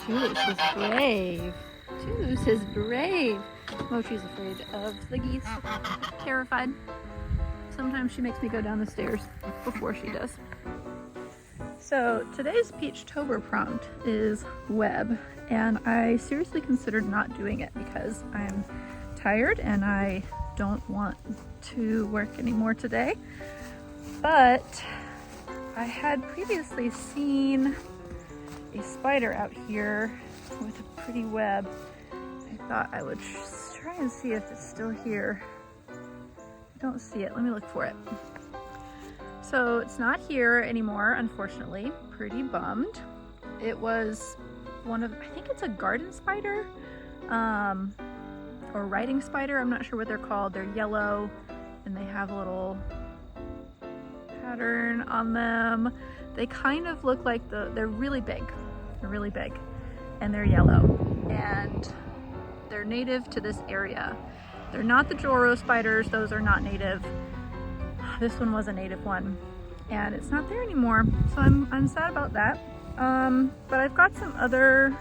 Toulouse is brave. Toulouse is brave. Mochi's afraid of the geese. Terrified. Sometimes she makes me go down the stairs before she does. So today's Peachtober prompt is web, and I seriously considered not doing it because I'm tired and I don't want to work anymore today. But I had previously seen a spider out here with a pretty web. I thought I would try and see if it's still here. I don't see it. Let me look for it. So it's not here anymore, unfortunately. Pretty bummed. It was one of, I think it's a garden spider, or writing spider. I'm not sure what they're called. They're yellow and they have a little pattern on them. They kind of look like they're really big. They're really big and they're yellow and they're native to this area. They're not the Joro spiders. Those are not native. This one was a native one and it's not there anymore. So I'm sad about that. But I've got some other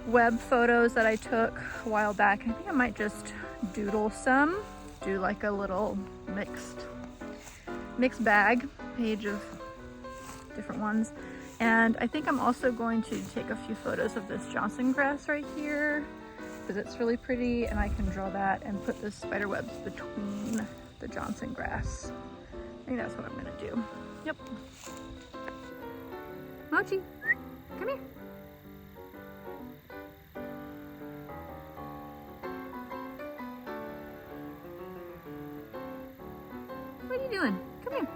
web photos that I took a while back. I think I might just doodle some, do like a little mixed bag page of different ones. And I think I'm also going to take a few photos of this Johnson grass right here because it's really pretty, and I can draw that and put the spider webs between the Johnson grass. I think that's what I'm gonna do. Yep. Mochi, come here. What are you doing? Come here.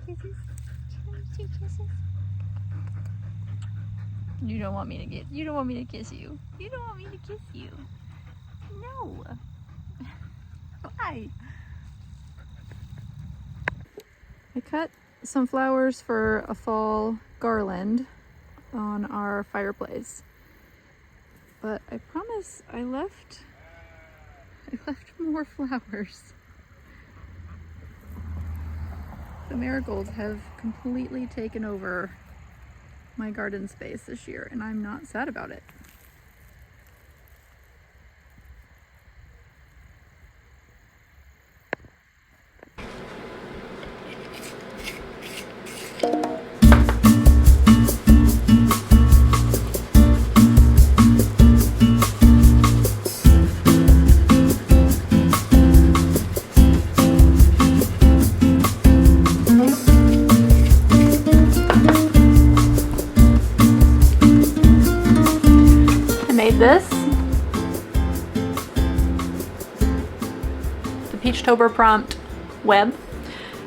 Kisses? Two kisses? You don't want me to kiss you. You don't want me to kiss you. You don't want me to kiss you. No. Why? I cut some flowers for a fall garland on our fireplace. But I promise I left more flowers. The marigolds have completely taken over my garden space this year, and I'm not sad about it. This, the Peachtober prompt web.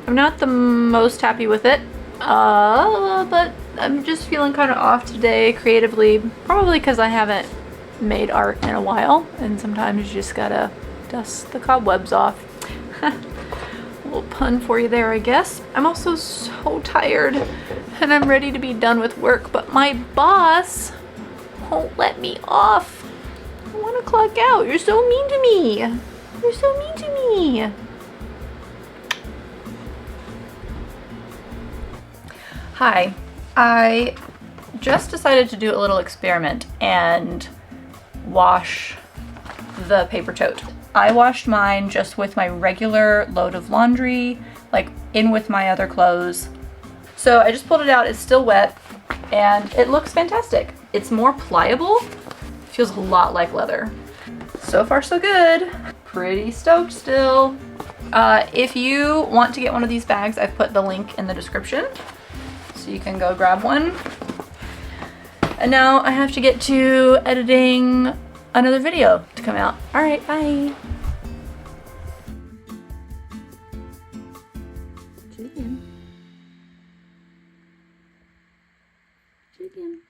I'm not the most happy with it, but I'm just feeling kind of off today creatively, probably because I haven't made art in a while, and sometimes you just gotta dust the cobwebs off. A little pun for you there, I guess. I'm also so tired and I'm ready to be done with work, but my boss won't let me off. I want to clock out. You're so mean to me. You're so mean to me. Hi, I just decided to do a little experiment and wash the paper tote. I washed mine just with my regular load of laundry, like in with my other clothes. So I just pulled it out. It's still wet and it looks fantastic. It's more pliable, feels a lot like leather. So far so good. Pretty stoked still. If you want to get one of these bags, I've put the link in the description so you can go grab one. And now I have to get to editing another video to come out. All right, bye. Chicken. Chicken.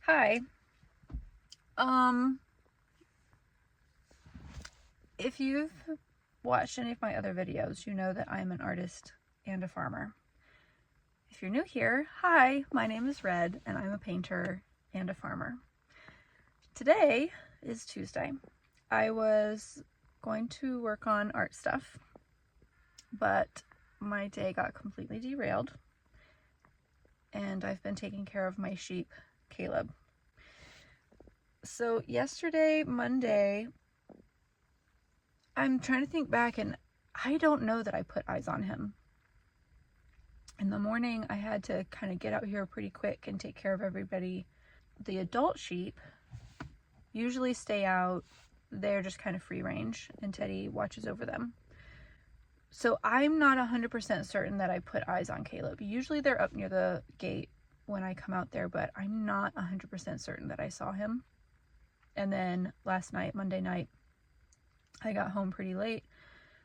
Hi. If you've watched any of my other videos, you know that I'm an artist and a farmer. If you're new here, hi, my name is Red, and I'm a painter and a farmer. Today is Tuesday. I was going to work on art stuff, but my day got completely derailed, and I've been taking care of my sheep, Caleb. So yesterday, Monday, I'm trying to think back, and I don't know that I put eyes on him. In the morning, I had to kind of get out here pretty quick and take care of everybody. The adult sheep usually stay out. They're just kind of free range, and Teddy watches over them. So I'm not 100% certain that I put eyes on Caleb. Usually they're up near the gate when I come out there, but I'm not 100% certain that I saw him. And then last night, Monday night, I got home pretty late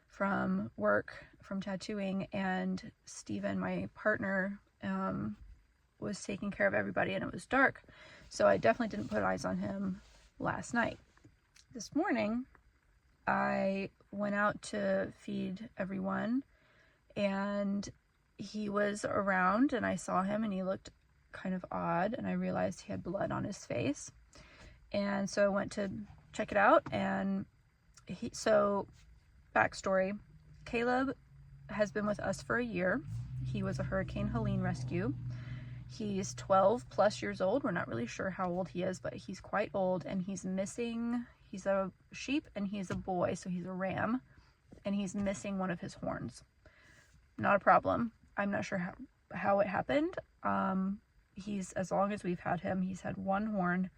from work, from tattooing, and Steven, my partner, was taking care of everybody, and it was dark. So I definitely didn't put eyes on him last night. This morning, I went out to feed everyone, and he was around, and I saw him, and he looked kind of odd, and I realized he had blood on his face. And so I went to check it out, and so backstory, Caleb has been with us for a year. He was a Hurricane Helene rescue. He's 12 plus years old. We're not really sure how old he is, but he's quite old, and he's missing, he's a sheep and he's a boy, so he's a ram, and he's missing one of his horns. Not a problem. I'm not sure how it happened. He's, as long as we've had him, he's had one horn,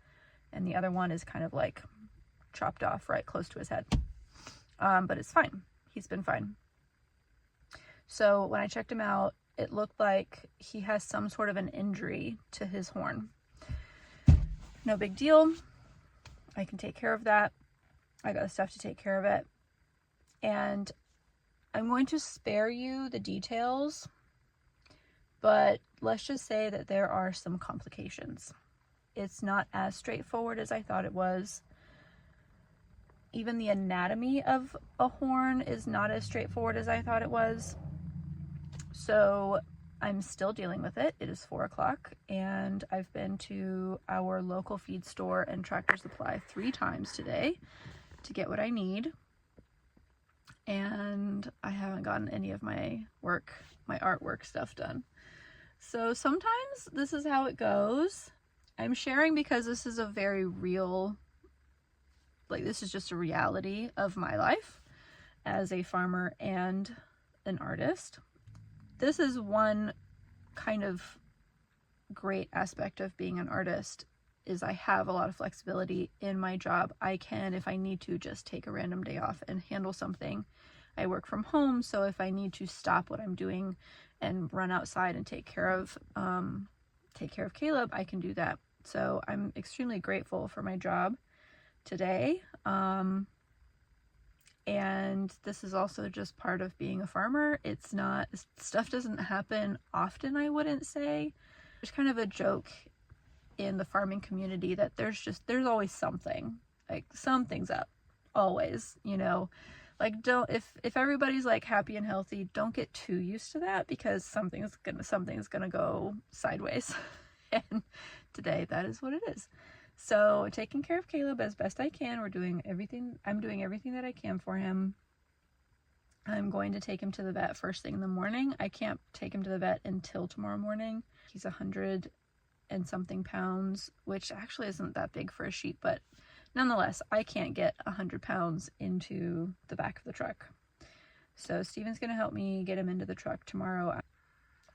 and the other one is kind of like chopped off right close to his head. But it's fine. He's been fine. So when I checked him out, it looked like he has some sort of an injury to his horn. No big deal. I can take care of that. I got the stuff to take care of it. And I'm going to spare you the details, but let's just say that there are some complications. It's not as straightforward as I thought it was. Even the anatomy of a horn is not as straightforward as I thought it was. So I'm still dealing with it. It is 4 o'clock and I've been to our local feed store and Tractor Supply 3 times today to get what I need. And I haven't gotten any of my artwork stuff done. So sometimes this is how it goes. I'm sharing because this is a very real, this is just a reality of my life as a farmer and an artist. This is one kind of great aspect of being an artist, is I have a lot of flexibility in my job. I can, if I need to, just take a random day off and handle something. I work from home, so if I need to stop what I'm doing and run outside and take care of Caleb, I can do that. So I'm extremely grateful for my job today. And this is also just part of being a farmer. It's not, stuff doesn't happen often, I wouldn't say. There's kind of a joke in the farming community that there's always something, like something's up, always, you know. Like, if everybody's like happy and healthy, don't get too used to that, because something's gonna go sideways. And today that is what it is. So taking care of Caleb as best I can. I'm doing everything that I can for him. I'm going to take him to the vet first thing in the morning. I can't take him to the vet until tomorrow morning. He's 100 and something pounds, which actually isn't that big for a sheep, but nonetheless, I can't get 100 pounds into the back of the truck. So Steven's gonna help me get him into the truck tomorrow.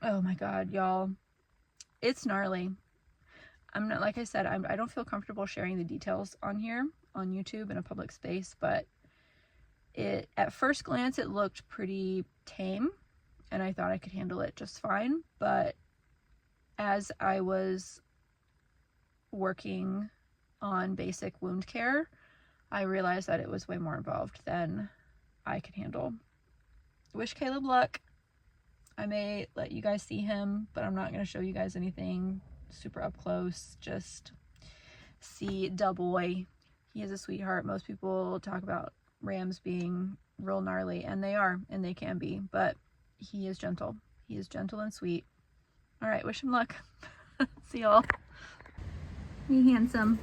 Oh my God, y'all. It's gnarly. I'm not, like I said, I don't feel comfortable sharing the details on here, on YouTube in a public space, but at first glance, it looked pretty tame and I thought I could handle it just fine. But as I was working on basic wound care, I realized that it was way more involved than I could handle. Wish Caleb luck. I may let you guys see him, but I'm not going to show you guys anything super up close. Just see da boy. He is a sweetheart. Most people talk about rams being real gnarly, and they are, and they can be, but he is gentle. He is gentle and sweet. All right, wish him luck. See y'all. You handsome.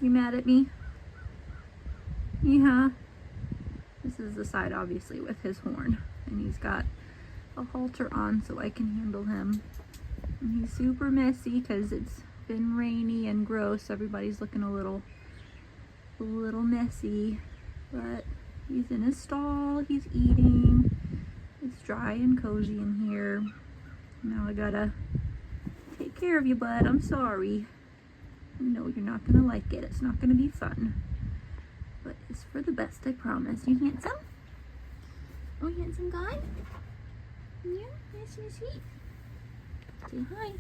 You mad at me? Yeah. This is the side, obviously, with his horn, and he's got a halter on so I can handle him. And he's super messy because it's been rainy and gross. Everybody's looking a little messy, but he's in his stall. He's eating. It's dry and cozy in here. Now I gotta take care of you, bud. I'm sorry. I know you're not gonna like it. It's not gonna be fun, but it's for the best, I promise. You handsome? Oh, handsome guy? Yeah, nice and sweet. Say hi.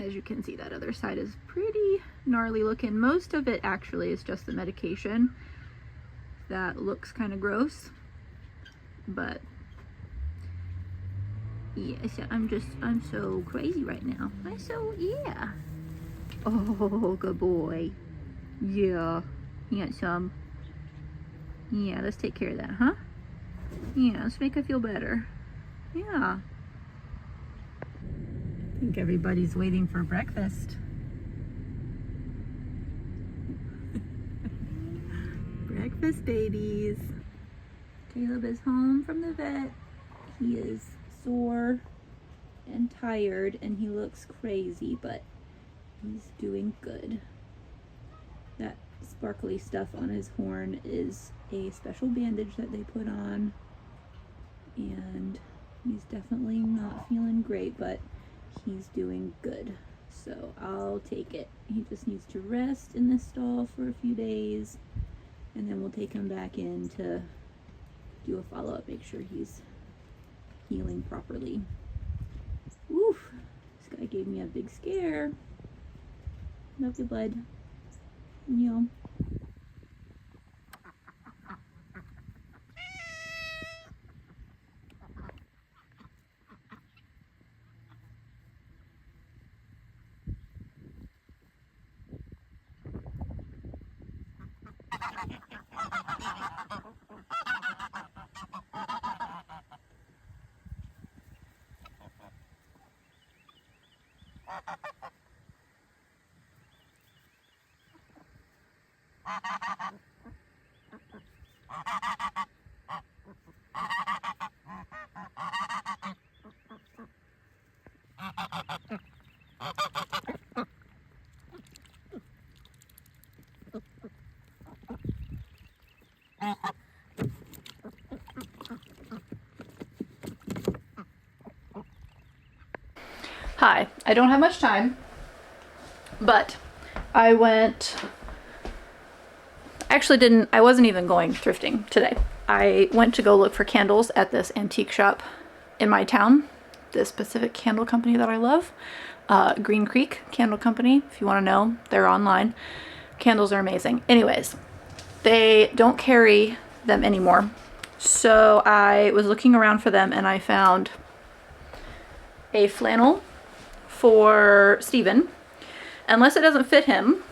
As you can see, that other side is pretty gnarly looking. Most of it actually is just the medication that looks kind of gross, but yes, I'm so crazy right now. Yeah. Oh, good boy. Yeah, handsome. Yeah, let's take care of that, huh? Yeah, let's make her feel better. Yeah. I think everybody's waiting for breakfast. Breakfast, babies. Caleb is home from the vet. He is sore and tired and he looks crazy, but he's doing good. That sparkly stuff on his horn is a special bandage that they put on, and he's definitely not feeling great, but he's doing good, so I'll take it. He just needs to rest in this stall for a few days, and then we'll take him back in to do a follow-up, make sure he's healing properly. Oof, this guy gave me a big scare. Love you, bud. You. Hi, I don't have much time, but I wasn't even going thrifting today. I went to go look for candles at this antique shop in my town, this specific candle company that I love, Green Creek Candle Company, if you want to know, they're online. Candles are amazing. Anyways, they don't carry them anymore. So I was looking around for them and I found a flannel for Steven, unless it doesn't fit him,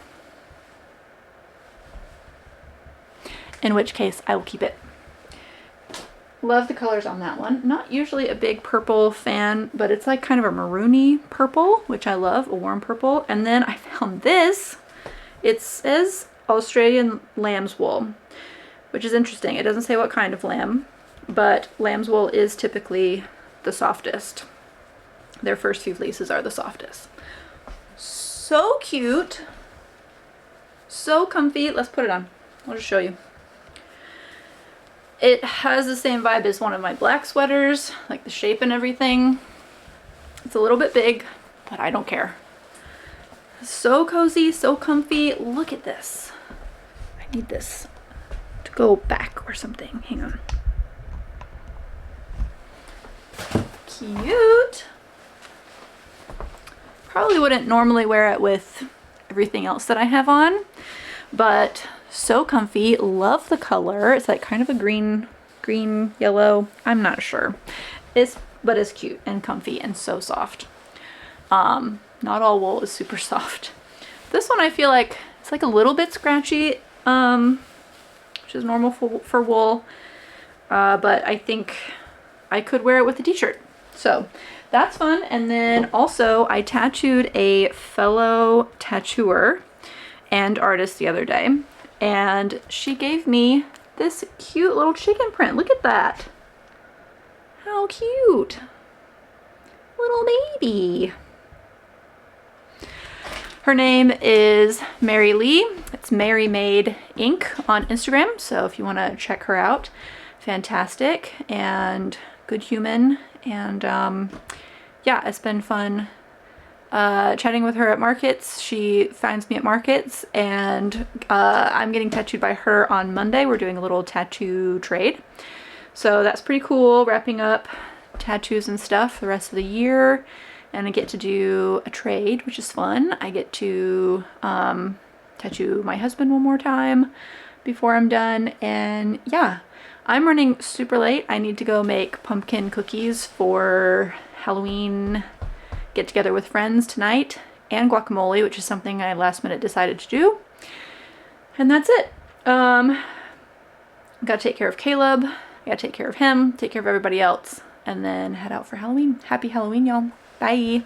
in which case I will keep it. Love the colors on that one. Not usually a big purple fan, but it's like kind of a maroony purple, which I love, a warm purple. And then I found this. It says Australian lamb's wool, which is interesting. It doesn't say what kind of lamb, but lamb's wool is typically the softest. Their first few fleeces are the softest. So cute. So comfy. Let's put it on. I'll just show you. It has the same vibe as one of my black sweaters, like the shape and everything. It's a little bit big, but I don't care. So cozy, so comfy. Look at this. I need this to go back or something. Hang on. Cute. Probably wouldn't normally wear it with everything else that I have on, but so comfy. Love the color. It's like kind of a green yellow. I'm not sure. But it's cute and comfy and so soft. Not all wool is super soft. This one I feel like it's like a little bit scratchy, which is normal for wool. But I think I could wear it with a t-shirt. So that's fun. And then also I tattooed a fellow tattooer and artist the other day, and she gave me this cute little chicken print. Look at that. How cute. Little baby. Her name is Mary Lee. It's Mary Made Inc. on Instagram. So if you want to check her out, fantastic and good human. And yeah, it's been fun chatting with her at markets. She finds me at markets, and I'm getting tattooed by her on Monday. We're doing a little tattoo trade. So that's pretty cool, wrapping up tattoos and stuff for the rest of the year. And I get to do a trade, which is fun. I get to tattoo my husband one more time before I'm done. And yeah, I'm running super late. I need to go make pumpkin cookies for Halloween get together with friends tonight, and guacamole, which is something I last minute decided to do. And that's it. Gotta take care of Caleb. I gotta take care of him, take care of everybody else, and then head out for Halloween. Happy Halloween, y'all. Bye.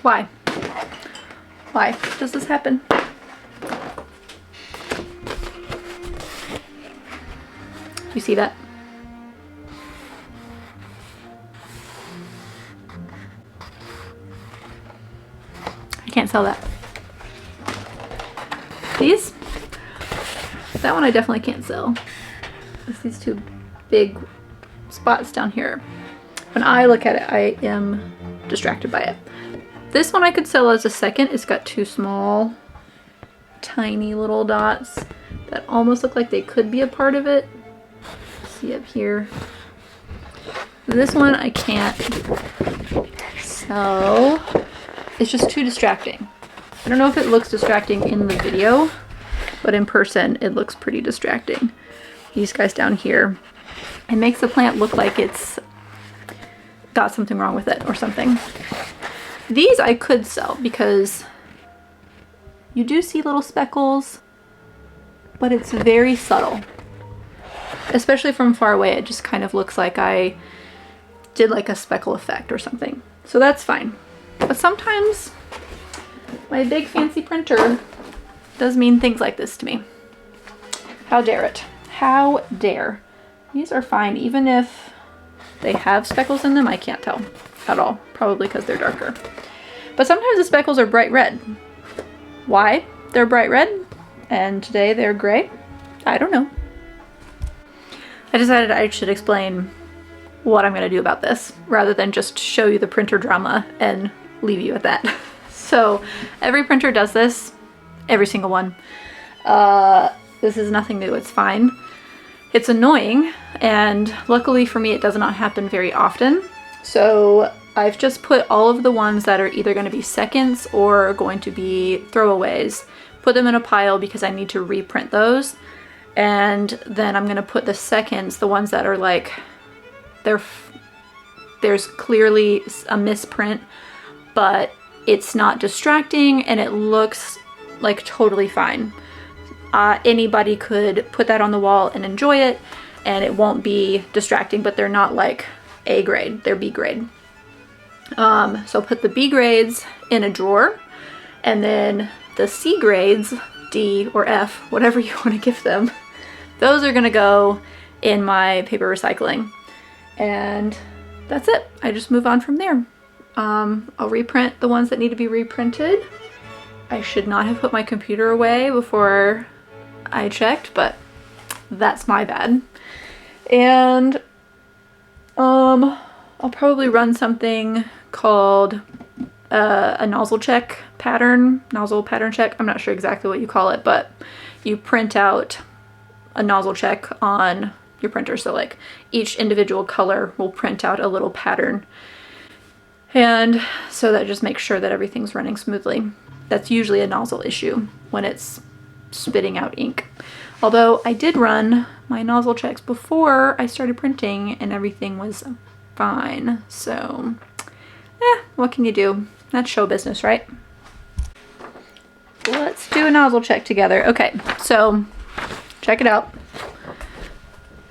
Why? Why does this happen? You see that? I can't sell that. These? That one I definitely can't sell. It's these two big spots down here. When I look at it, I am distracted by it. This one I could sell as a second. It's got two small, tiny little dots that almost look like they could be a part of it. See up here. This one I can't sell. It's just too distracting. I don't know if it looks distracting in the video, but in person it looks pretty distracting. These guys down here. It makes the plant look like it's got something wrong with it or something. These I could sell because you do see little speckles, but it's very subtle. Especially from far away, it just kind of looks like I did like a speckle effect or something. So that's fine. But sometimes my big fancy printer does mean things like this to me. How dare it? How dare? These are fine, even if they have speckles in them, I can't tell at all. Probably because they're darker. But sometimes the speckles are bright red. Why they're bright red and today they're gray? I don't know. I decided I should explain what I'm going to do about this rather than just show you the printer drama and leave you at that. So every printer does this, every single one. This is nothing new, it's fine. It's annoying, and luckily for me it does not happen very often. So I've just put all of the ones that are either going to be seconds or going to be throwaways, put them in a pile because I need to reprint those. And then I'm going to put the seconds, the ones that are like, there's clearly a misprint, but it's not distracting and it looks like totally fine. Anybody could put that on the wall and enjoy it, and it won't be distracting, but they're not like A grade, they're B grade. So put the B grades in a drawer, and then the C grades, D or F, whatever you want to give them, those are gonna go in my paper recycling. And that's it. I just move on from there. I'll reprint the ones that need to be reprinted. I should not have put my computer away before I checked, but that's my bad. And I'll probably run something called a nozzle pattern check. I'm not sure exactly what you call it, but you print out a nozzle check on your printer. So like each individual color will print out a little pattern. And so that just makes sure that everything's running smoothly. That's usually a nozzle issue when it's spitting out ink. Although I did run my nozzle checks before I started printing and everything was fine. So, what can you do? That's show business, right? Let's do a nozzle check together. Okay, so check it out.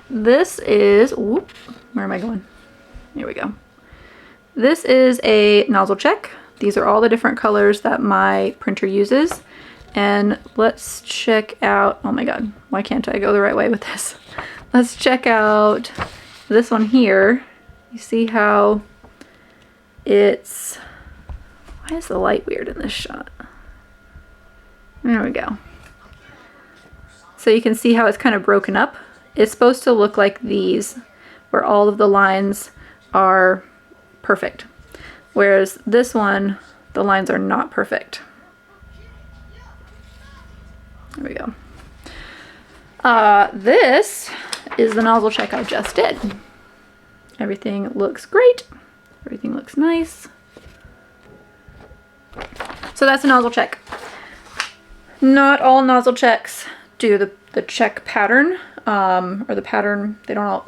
This is, whoop, where am I going? Here we go. This is a nozzle check. These are all the different colors that my printer uses. And let's check out, oh my god, why can't I go the right way with this? Let's check out this one here. You see how it's, why is the light weird in this shot? There we go. So you can see how it's kind of broken up. It's supposed to look like these, where all of the lines are perfect. Whereas this one, the lines are not perfect. There we go. This is the nozzle check I just did. Everything looks great. Everything looks nice. So that's a nozzle check. Not all nozzle checks do the check pattern, or the pattern, they don't all,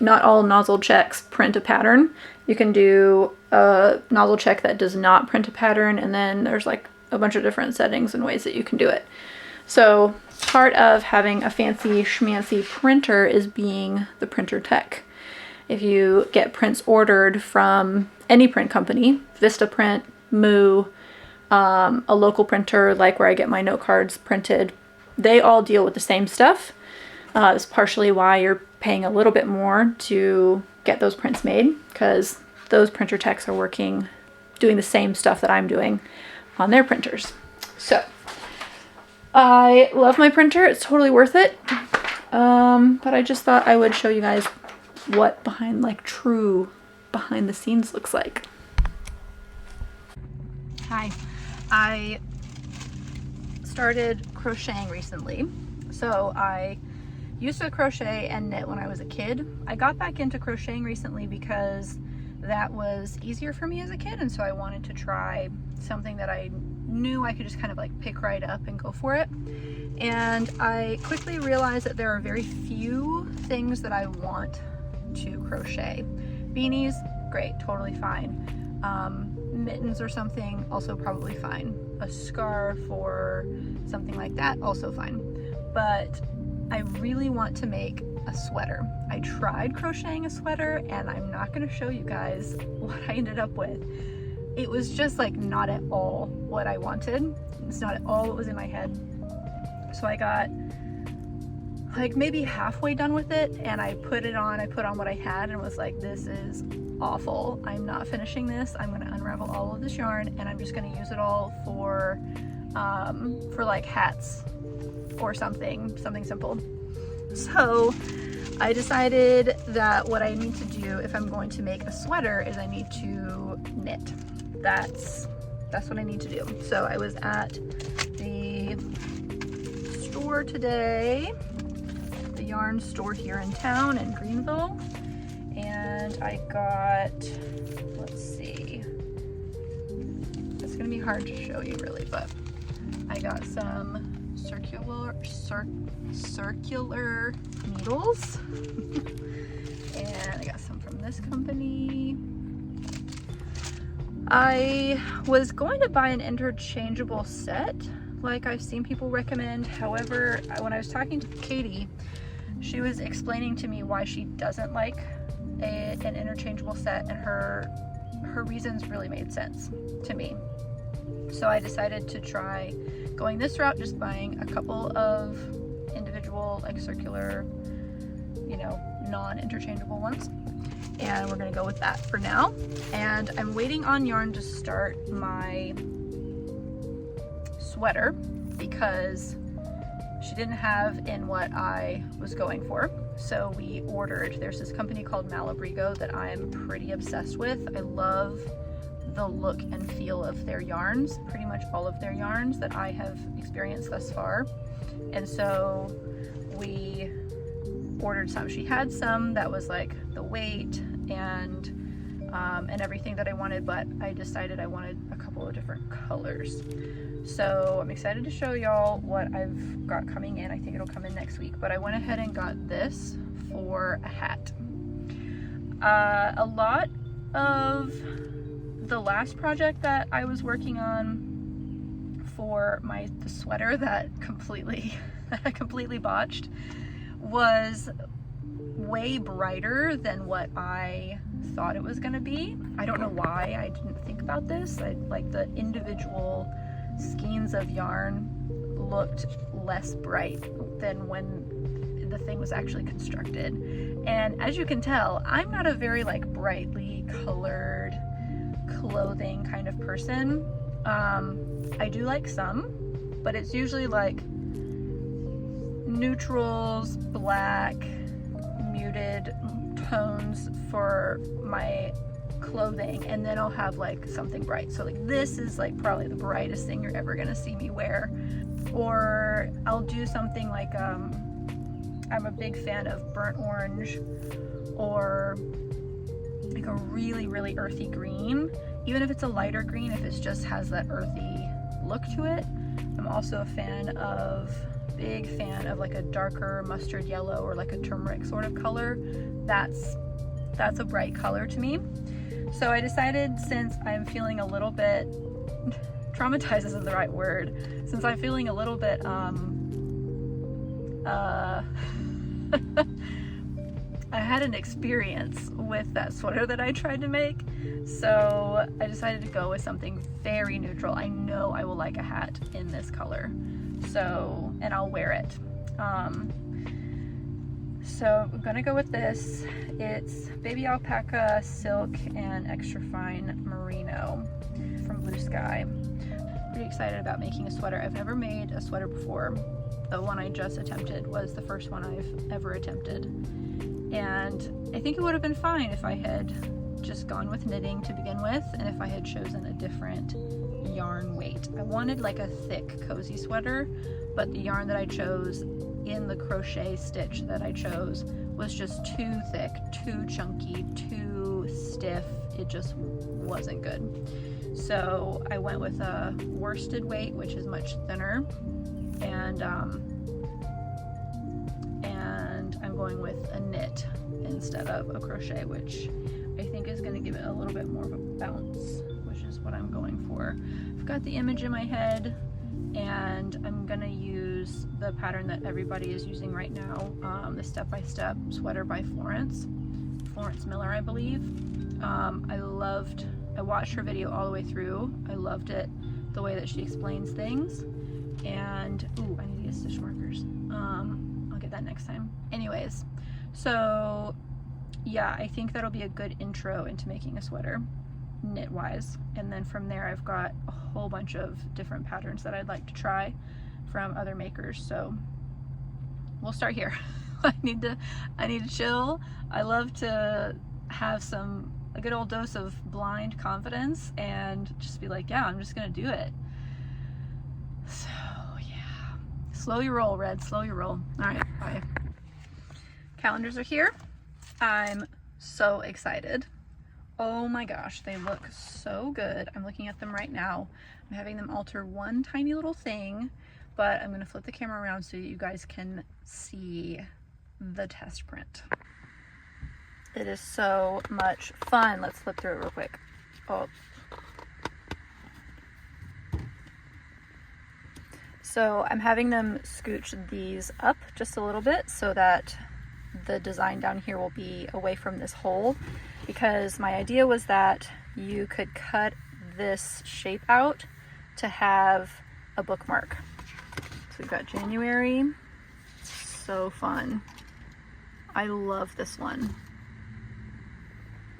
not all nozzle checks print a pattern. You can do a nozzle check that does not print a pattern, and then there's like a bunch of different settings and ways that you can do it. So part of having a fancy schmancy printer is being the printer tech. If you get prints ordered from any print company, Vistaprint, Moo, a local printer like where I get my note cards printed. They all deal with the same stuff. That's partially why you're paying a little bit more to get those prints made, because those printer techs are doing the same stuff that I'm doing on their printers. So I love my printer. It's totally worth it. But I just thought I would show you guys what true behind the scenes looks like. Hi, I started crocheting recently. So I used to crochet and knit when I was a kid. I got back into crocheting recently because that was easier for me as a kid, and so I wanted to try something that I knew I could just kind of like pick right up and go for it. And I quickly realized that there are very few things that I want to crochet. Beanies, great, totally fine. Mittens or something, also probably fine. A scarf or something like that, also fine. But I really want to make a sweater. I tried crocheting a sweater, and I'm not going to show you guys what I ended up with. It was just like not at all what I wanted. It's not at all what was in my head. So I got like maybe halfway done with it, and I put on what I had and was like, this is awful. I'm not finishing this. I'm going to unravel all of this yarn, and I'm just going to use it all for like hats or something simple. So I decided that what I need to do if I'm going to make a sweater is I need to knit. That's what I need to do. So I was at the store today, the yarn store here in town in Greenville, and I got, let's see, it's gonna be hard to show you really, but I got some circular needles and I got some from this company. I was going to buy an interchangeable set like I've seen people recommend. However, when I was talking to Katie, she was explaining to me why she doesn't like an interchangeable set, and her reasons really made sense to me. So I decided to try going this route, just buying a couple of individual like circular, non-interchangeable ones, and we're gonna go with that for now. And I'm waiting on yarn to start my sweater because she didn't have in what I was going for. So we ordered, there's this company called Malabrigo that I'm pretty obsessed with. I love the look and feel of their yarns, pretty much all of their yarns that I have experienced thus far. And so we ordered some. She had some that was like the weight and everything that I wanted, but I decided I wanted a couple of different colors. So I'm excited to show y'all what I've got coming in. I think it'll come in next week, but I went ahead and got this for a hat. A lot of the last project that I was working on for the sweater that I completely botched was way brighter than what I thought it was going to be. I don't know why I didn't think about this. Like the individual skeins of yarn looked less bright than when the thing was actually constructed. And as you can tell, I'm not a very like brightly colored clothing kind of person. I do like some, but it's usually like neutrals, black, muted tones for my clothing, and then I'll have like something bright. So like this is like probably the brightest thing you're ever gonna see me wear. Or I'll do something like I'm a big fan of burnt orange, or like a really, really earthy green. Even if it's a lighter green, if it just has that earthy look to it. I'm also a big fan of like a darker mustard yellow or like a turmeric sort of color. That's a bright color to me. So I decided, since I'm feeling a little bit, traumatized isn't the right word, since I'm feeling a little bit I had an experience with that sweater that I tried to make, so I decided to go with something very neutral. I know I will like a hat in this color, so, and I'll wear it. So I'm gonna go with this. It's baby alpaca, silk, and extra fine merino from Blue Sky. Pretty excited about making a sweater. I've never made a sweater before. The one I just attempted was the first one I've ever attempted. And I think it would have been fine if I had just gone with knitting to begin with, and if I had chosen a different yarn weight. I wanted like a thick, cozy sweater, but the yarn that I chose in the crochet stitch that I chose was just too thick, too chunky, too stiff. It just wasn't good. So I went with a worsted weight, which is much thinner, and I'm going with a knit instead of a crochet, which I think is going to give it a little bit more of a bounce, which is what I'm going for. I've got the image in my head, and I'm going to use the pattern that everybody is using right now, the step-by-step sweater by Florence Miller, I believe. I watched her video all the way through. I loved it, the way that she explains things. And, ooh, I need to get stitch markers. I'll get that next time. Anyways, so yeah, I think that'll be a good intro into making a sweater, knit-wise. And then from there, I've got a whole bunch of different patterns that I'd like to try from other makers. So we'll start here. I need to chill. I love to have a good old dose of blind confidence and just be like, yeah, I'm just gonna do it. So yeah, slow your roll, Red, slow your roll. All right, bye. Calendars are here. I'm so excited. Oh my gosh, they look so good. I'm looking at them right now. I'm having them alter one tiny little thing, but I'm gonna flip the camera around so you guys can see the test print. It is so much fun. Let's flip through it real quick. Oh. So I'm having them scooch these up just a little bit so that the design down here will be away from this hole, because my idea was that you could cut this shape out to have a bookmark. So we've got January. So fun. I love this one.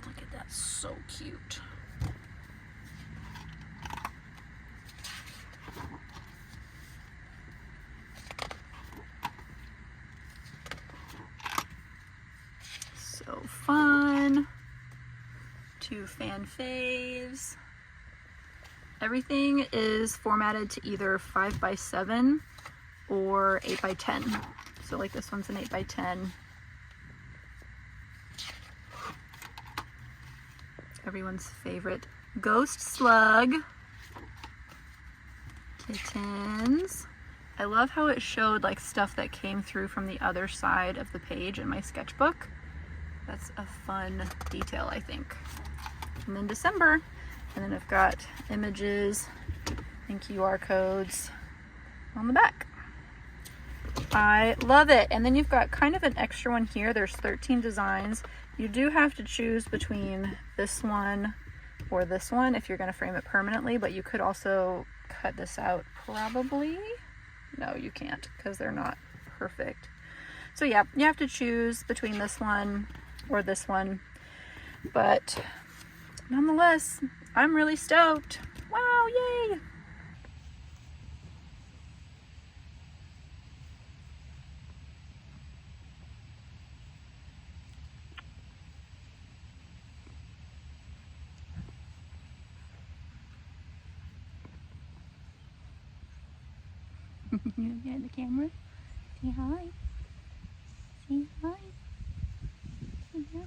Look at that, so cute. So fun. 2 fan faves. Everything is formatted to either 5x7 or 8x10. So like this one's an 8x10. Everyone's favorite ghost slug. Kittens. I love how it showed like stuff that came through from the other side of the page in my sketchbook. That's a fun detail, I think. And then December, and then I've got images and QR codes on the back. I love it. And then you've got kind of an extra one here. There's 13 designs. You do have to choose between this one or this one if you're going to frame it permanently, but you could also cut this out probably. No, you can't, because they're not perfect. So yeah, you have to choose between this one or this one, but nonetheless, I'm really stoked. Wow, yay! You look at the camera. Say hi. Say hi. Yeah.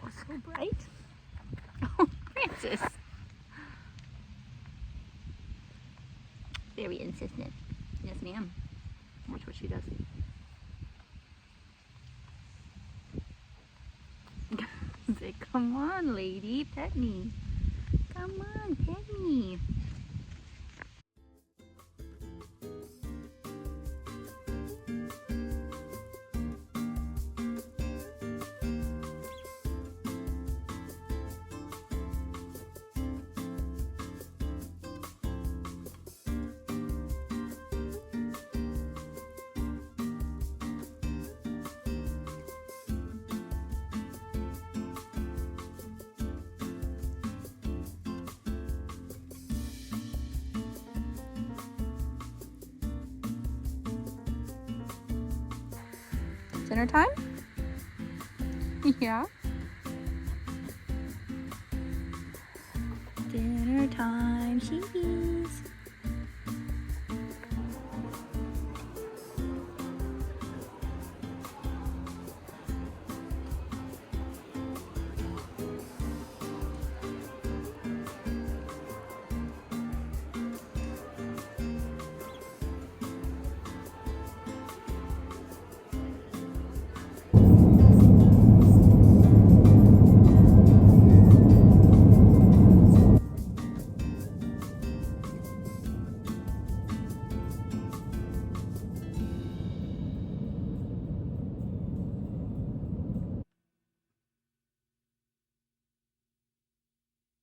Oh, so bright. Oh, Francis. Very insistent. Yes, ma'am. Watch what she does. Say, come on, lady, pet me. Come on, pet me. Dinner time? Yeah. Dinner time, cheese.